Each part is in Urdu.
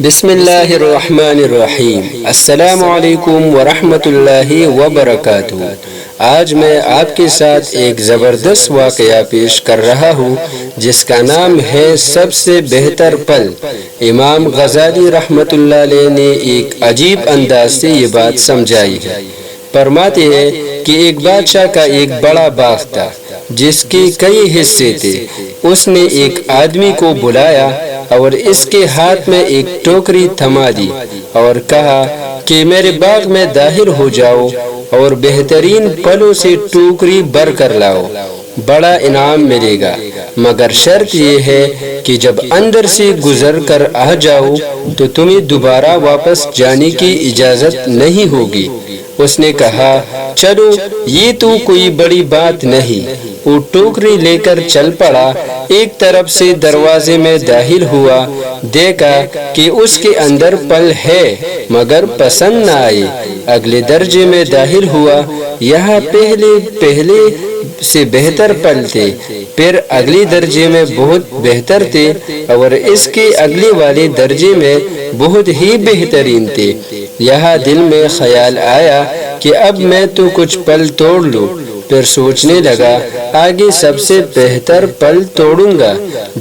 بسم اللہ الرحمن الرحیم۔ السلام علیکم ورحمۃ اللہ وبرکاتہ۔ آج میں آپ کے ساتھ ایک زبردست واقعہ پیش کر رہا ہوں جس کا نام ہے سب سے بہتر پل۔ امام غزالی رحمۃ اللہ علیہ نے ایک عجیب انداز سے یہ بات سمجھائی ہے۔ فرماتے ہیں کہ ایک بادشاہ کا ایک بڑا باغ تھا جس کے کئی حصے تھے۔ اس نے ایک آدمی کو بلایا اور اس کے ہاتھ میں ایک ٹوکری تھما دی اور کہا کہ میرے باغ میں داخل ہو جاؤ اور بہترین پھلوں سے ٹوکری بھر کر لاؤ، بڑا انعام ملے گا، مگر شرط یہ ہے کہ جب اندر سے گزر کر آ جاؤ تو تمہیں دوبارہ واپس جانے کی اجازت نہیں ہوگی۔ اس نے کہا چلو یہ تو کوئی بڑی بات نہیں۔ وہ ٹوکری لے کر چل پڑا، ایک طرف سے دروازے میں داخل ہوا، دیکھا کہ اس کے اندر پھل ہے مگر پسند نہ آئے۔ اگلے درجے میں داخل ہوا، یہاں پہلے سے بہتر پھل تھے، پھر اگلی درجے میں بہت بہتر تھے اور اس کے اگلے والے درجے میں بہت ہی بہترین تھے۔ یہاں دل میں خیال آیا کہ اب میں تو کچھ پھل توڑ لوں، پھر سوچنے لگا آگے سب سے بہتر پھل توڑوں گا۔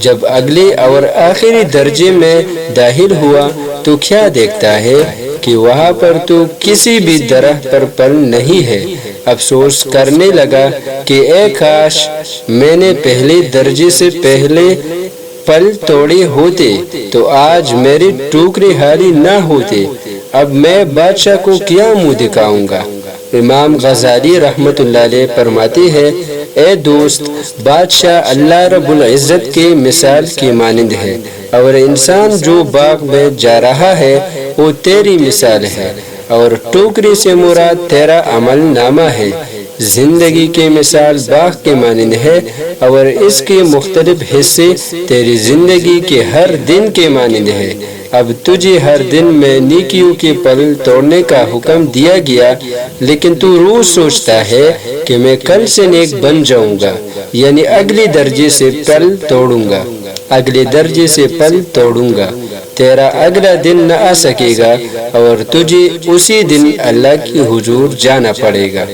جب اگلے اور آخری درجے میں داخل ہوا تو کیا دیکھتا ہے کہ وہاں پر تو کسی بھی درخت پر پھل نہیں ہے۔ افسوس کرنے لگا کہ اے کاش میں نے پہلے درجے سے پہلے پھل توڑے ہوتے تو آج میری ٹوکری خالی نہ ہوتے۔ اب میں بادشاہ کو کیا منہ دکھاؤں گا؟ امام غزالی رحمۃ اللہ علیہ فرماتے ہیں اے دوست، بادشاہ اللہ رب العزت کے مثال کی مانند ہے اور انسان جو باغ میں جا رہا ہے وہ تیری مثال ہے، اور ٹوکری سے مراد تیرا عمل نامہ ہے۔ زندگی کی مثال باغ کے مانند ہے اور اس کے مختلف حصے تیری زندگی کے ہر دن کے مانند ہے۔ اب تجھے ہر دن میں نیکیوں کے پھل توڑنے کا حکم دیا گیا، لیکن تو روز سوچتا ہے کہ میں کل سے نیک بن جاؤں گا، یعنی اگلے درجے سے پھل توڑوں گا، اگلے درجے سے پھل توڑوں گا۔ تیرا اگلا دن نہ آ سکے گا اور تجھے اسی دن اللہ کی حضور جانا پڑے گا۔